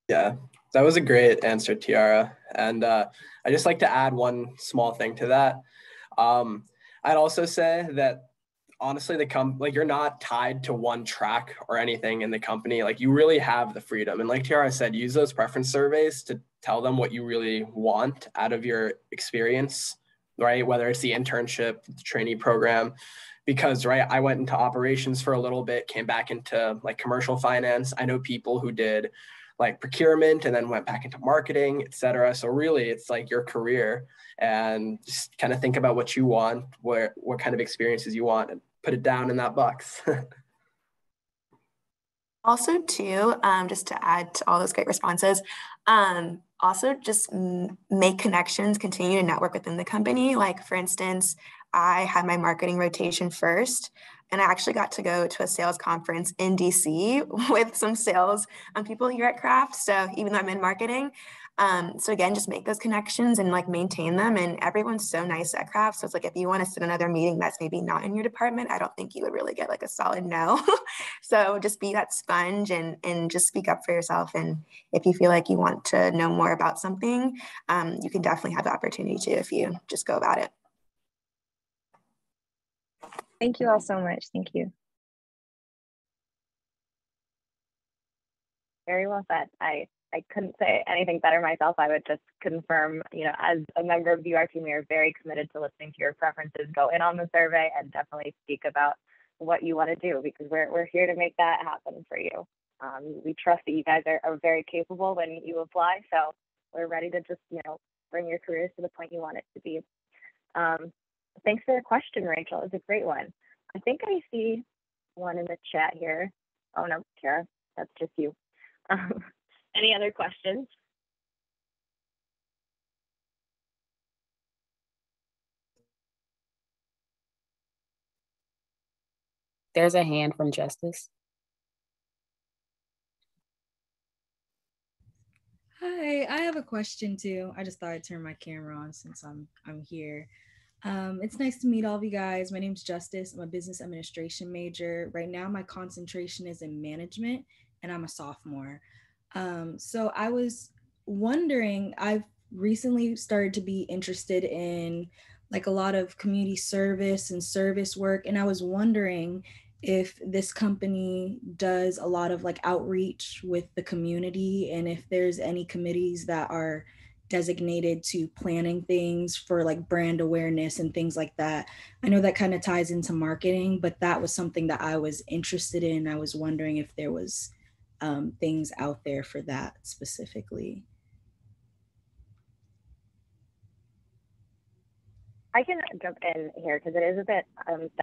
Yeah, that was a great answer, Tiara. And I just like to add one small thing to that. I'd also say that honestly, like you're not tied to one track or anything in the company. Like you really have the freedom. And like Tiara said, use those preference surveys to tell them what you really want out of your experience, right? Whether it's the internship, the trainee program, because right, I went into operations for a little bit, came back into like commercial finance. I know people who did like procurement and then went back into marketing, et cetera. So really it's like your career, and just kind of think about what you want, what kind of experiences you want, and put it down in that box. Also, too, just to add to all those great responses, also just make connections, continue to network within the company. Like, for instance, I had my marketing rotation first, and I actually got to go to a sales conference in DC with some sales people here at Kraft. So even though I'm in marketing, so again, just make those connections and like maintain them. And everyone's so nice at Kraft. So it's like if you want to sit in another meeting that's maybe not in your department, I don't think you would really get like a solid no. So just be that sponge and just speak up for yourself. And if you feel like you want to know more about something, you can definitely have the opportunity to if you just go about it. Thank you all so much. Thank you. Very well said. I couldn't say anything better myself. I would just confirm, as a member of the UR team, we are very committed to listening to your preferences, go in on the survey, and definitely speak about what you want to do, because we're here to make that happen for you. We trust that you guys are very capable when you apply, so we're ready to just, bring your careers to the point you want it to be. Thanks for the question, Rachel. It's a great one. I think I see one in the chat here. Oh no, Kara, that's just you. Any other questions? There's a hand from Justice. Hi, I have a question too. I just thought I'd turn my camera on since I'm here. It's nice to meet all of you guys. My name's Justice. I'm a business administration major. Right now, my concentration is in management, and I'm a sophomore. So I was wondering, I've recently started to be interested in like a lot of community service and service work. And I was wondering if this company does a lot of like outreach with the community, and if there's any committees that are designated to planning things for like brand awareness and things like that. I know that kind of ties into marketing, but that was something that I was interested in. I was wondering if there was things out there for that specifically. I can jump in here because it is a bit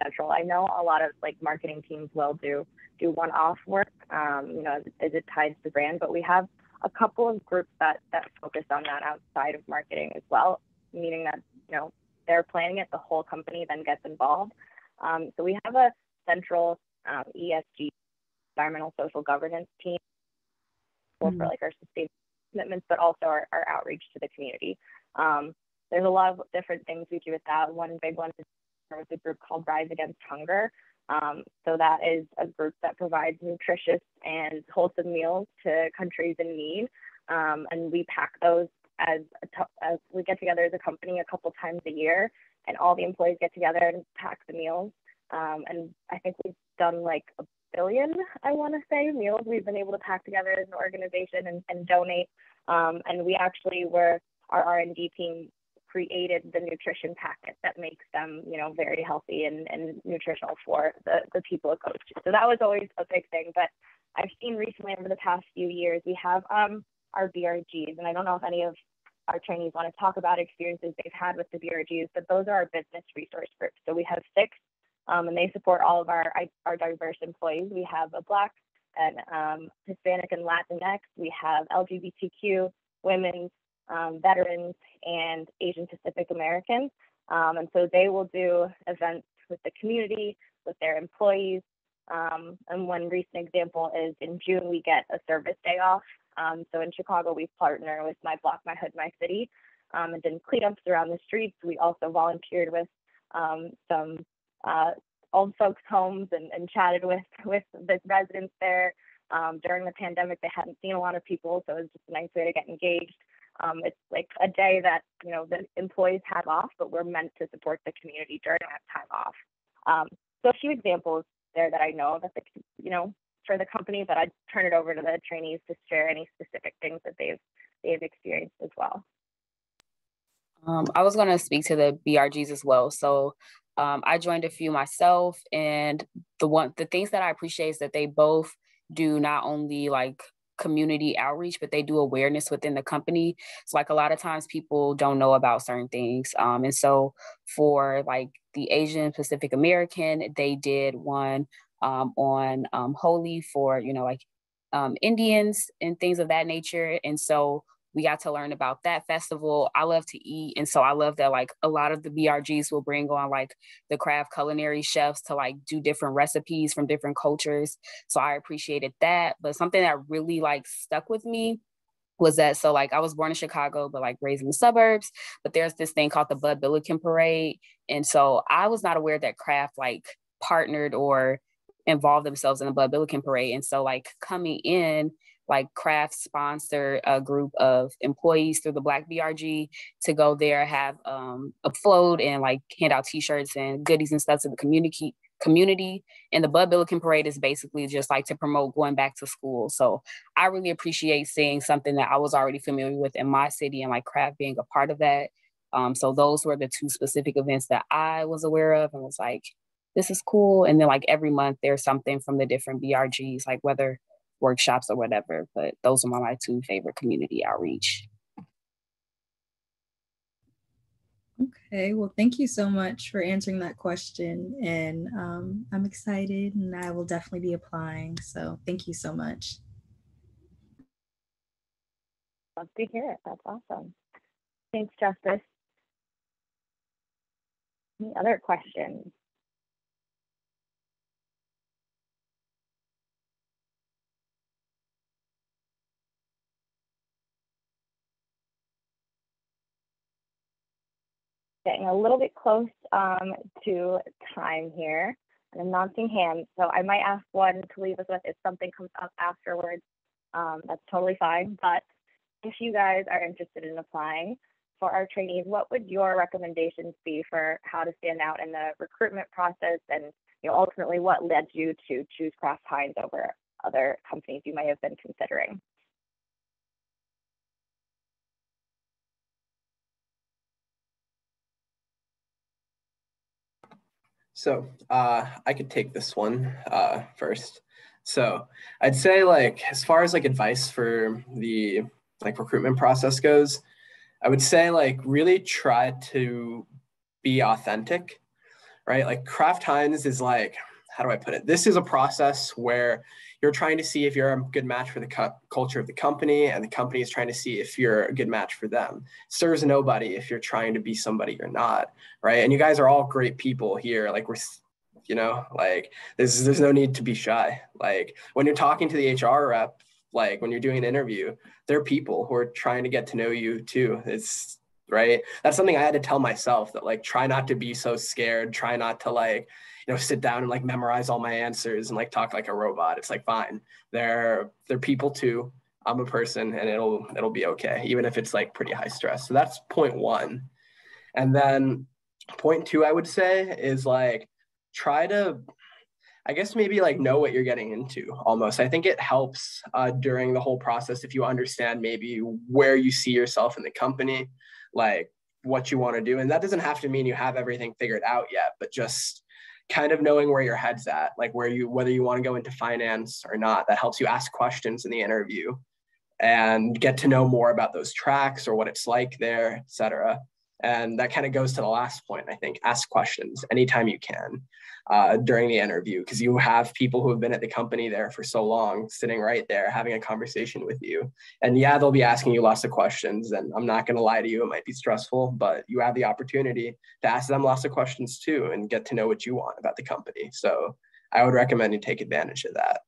central. I know a lot of like marketing teams will do one-off work, as it ties to brand, but we have a couple of groups that focus on that outside of marketing as well, meaning that, they're planning it, the whole company then gets involved. So we have a central ESG, environmental social governance team for like our sustainability commitments, but also our outreach to the community. There's a lot of different things we do with that. One big one is with a group called Rise Against Hunger. So that is a group that provides nutritious and wholesome meals to countries in need. And we pack those as we get together as a company a couple times a year, and all the employees get together and pack the meals. And I think we've done like 1 billion, I want to say, meals we've been able to pack together as an organization and donate. And we actually our R&D team created the nutrition packet that makes them, very healthy and nutritional for the people it goes to. So that was always a big thing. But I've seen recently over the past few years, we have our BRGs, and I don't know if any of our trainees want to talk about experiences they've had with the BRGs, but those are our business resource groups. So we have 6, and they support all of our diverse employees. We have a Black and Hispanic and Latinx. We have LGBTQ, women's, veterans, and Asian Pacific Americans. And so they will do events with the community, with their employees. And one recent example is in June, we get a service day off So in Chicago, we partner with My Block, My Hood, My City, and did cleanups around the streets. We also volunteered with some old folks' homes and chatted with the residents there. During the pandemic, they hadn't seen a lot of people, so it was just a nice way to get engaged. It's like a day that, you know, the employees have off, but we're meant to support the community during that time off. So a few examples there that I know that, you know, for the company, but I'd turn it over to the trainees to share any specific things that they've experienced as well. I was going to speak to the BRGs as well. So I joined a few myself, and the things that I appreciate is that they both do not only like community outreach, but they do awareness within the company. It's like a lot of times people don't know about certain things. And so for like the Asian Pacific American, they did one on Holi for, you know, like Indians and things of that nature. And so we got to learn about that festival. I love to eat. And so I love that like a lot of the BRGs will bring on like the Kraft culinary chefs to like do different recipes from different cultures. So I appreciated that. But something that really like stuck with me was that, so like I was born in Chicago, but like raised in the suburbs, but there's this thing called the Bud Billiken Parade. And so I was not aware that Kraft like partnered or involved themselves in the Bud Billiken Parade. And so like coming in, like Kraft sponsored a group of employees through the Black BRG to go there, have a float and like hand out t-shirts and goodies and stuff to the community. And the Bud Billiken Parade is basically just like to promote going back to school. So I really appreciate seeing something that I was already familiar with in my city and like Kraft being a part of that. So those were the two specific events that I was aware of and was like, this is cool. And then like every month there's something from the different BRGs, like whether workshops or whatever, but those are my two favorite community outreach. Okay, well, thank you so much for answering that question. And I'm excited and I will definitely be applying. So thank you so much. Love to hear it. That's awesome. Thanks, Justice. Any other questions? Getting a little bit close to time here, and I'm not seeing hands, so I might ask one to leave us with. If something comes up afterwards, that's totally fine. But if you guys are interested in applying for our trainees, what would your recommendations be for how to stand out in the recruitment process, and ultimately what led you to choose Kraft Heinz over other companies you may have been considering? So I could take this one first. So I'd say like, as far as like advice for the like recruitment process goes, I would say like really try to be authentic, right? Like Kraft Heinz is like, how do I put it? This is a process where you're trying to see if you're a good match for the culture of the company, and the company is trying to see if you're a good match for them. It serves nobody if you're trying to be somebody you're not, right? And you guys are all great people here. Like like there's no need to be shy. Like when you're talking to the HR rep, like when you're doing an interview, they're people who are trying to get to know you too. It's right. That's something I had to tell myself, that like, try not to be so scared. Try not to like, sit down and like memorize all my answers and like talk like a robot. It's like, fine. They're people too. I'm a person, and it'll be okay, even if it's like pretty high stress. So that's point one. And then point two, I would say, is like, try to, I guess maybe like know what you're getting into almost. I think it helps during the whole process if you understand maybe where you see yourself in the company, like what you want to do. And that doesn't have to mean you have everything figured out yet, but just kind of knowing where your head's at, like whether you want to go into finance or not. That helps you ask questions in the interview and get to know more about those tracks or what it's like there, et cetera. And that kind of goes to the last point, I think. Ask questions anytime you can during the interview, because you have people who have been at the company there for so long sitting right there having a conversation with you. And yeah, they'll be asking you lots of questions, and I'm not going to lie to you, it might be stressful, but you have the opportunity to ask them lots of questions too and get to know what you want about the company. So I would recommend you take advantage of that.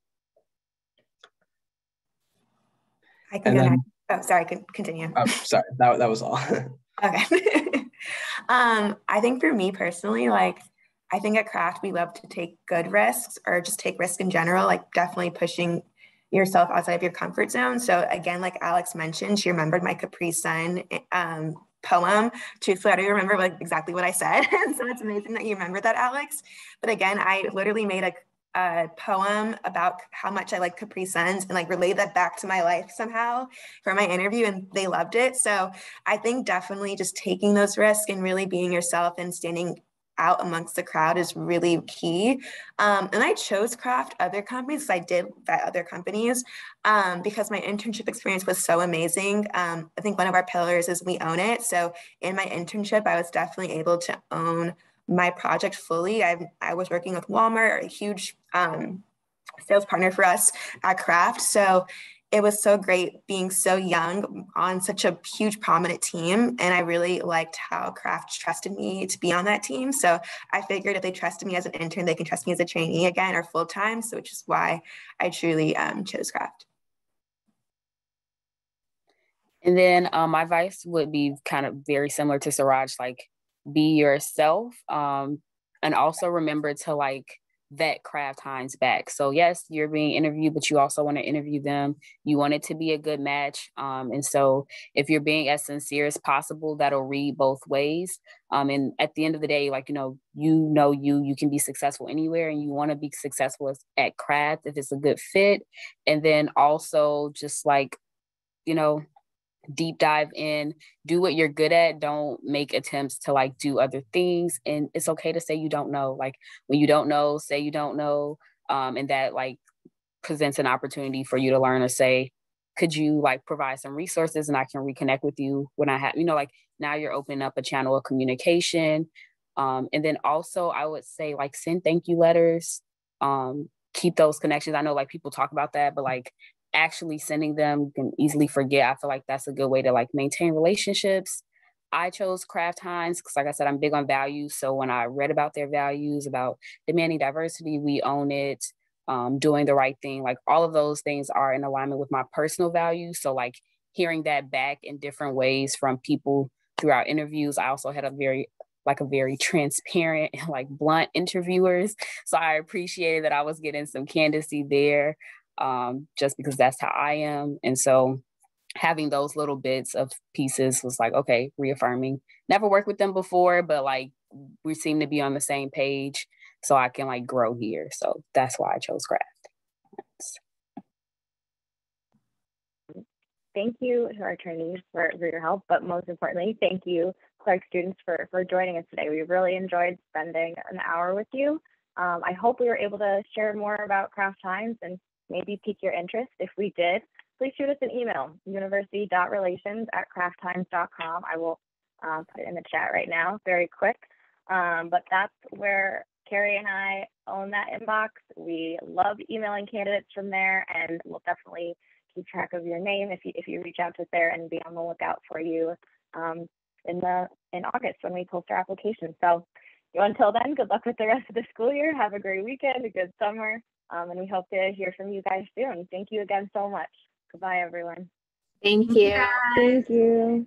I can go next. Oh, sorry, continue. Oh, sorry, that was all. Okay. I think for me personally, like, I think at Kraft, we love to take good risks or just take risk in general, like definitely pushing yourself outside of your comfort zone. So again, like Alex mentioned, she remembered my Capri Sun poem. Truthfully, I don't even remember like exactly what I said. So it's amazing that you remembered that, Alex. But again, I literally made a poem about how much I like Capri Suns and like relate that back to my life somehow for my interview, and they loved it. So I think definitely just taking those risks and really being yourself and standing out amongst the crowd is really key. And I chose Kraft other companies. I did vet other companies because my internship experience was so amazing. I think one of our pillars is we own it. So in my internship, I was definitely able to own my project fully. I was working with Walmart, a huge sales partner for us at Kraft. So it was so great being so young on such a huge prominent team. And I really liked how Kraft trusted me to be on that team. So I figured if they trusted me as an intern, they can trust me as a trainee again or full-time. So which is why I truly chose Kraft. And then my advice would be kind of very similar to Siraj, like be yourself. And also remember to like vet Kraft Heinz back. So yes, you're being interviewed, but you also want to interview them. You want it to be a good match. And so if you're being as sincere as possible, that'll read both ways. And at the end of the day, like, you can be successful anywhere, and you want to be successful at Kraft if it's a good fit. And then also just like, deep dive in, do what you're good at. Don't make attempts to like do other things. And it's okay to say you don't know. Like when you don't know, say you don't know. And that like presents an opportunity for you to learn, or say, could you like provide some resources and I can reconnect with you when I have, like now you're opening up a channel of communication. And then also I would say like send thank you letters, keep those connections. I know like people talk about that, but like actually sending them, you can easily forget. I feel like that's a good way to like maintain relationships. I chose Kraft Heinz because, like I said, I'm big on values. So when I read about their values, about demanding diversity, we own it, doing the right thing, like all of those things are in alignment with my personal values. So like hearing that back in different ways from people throughout interviews. I also had a very transparent and like blunt interviewers. So I appreciated that I was getting some candidacy there. Just because that's how I am. And so having those little bits of pieces was like, okay, reaffirming. Never worked with them before, but like we seem to be on the same page, so I can like grow here. So that's why I chose Kraft. Thank you to our trainees for your help, but most importantly, thank you, Clark students, for joining us today. We really enjoyed spending an hour with you. I hope we were able to share more about Kraft Heinz and maybe pique your interest. If we did, please shoot us an email, university.relations@kraftheinz.com. I will put it in the chat right now, very quick. But that's where Carrie and I own that inbox. We love emailing candidates from there, and we'll definitely keep track of your name if you reach out to us there, and be on the lookout for you in August when we post our application. So until then, good luck with the rest of the school year. Have a great weekend, a good summer. And we hope to hear from you guys soon. Thank you again so much. Goodbye, everyone. Thank you. Thank you.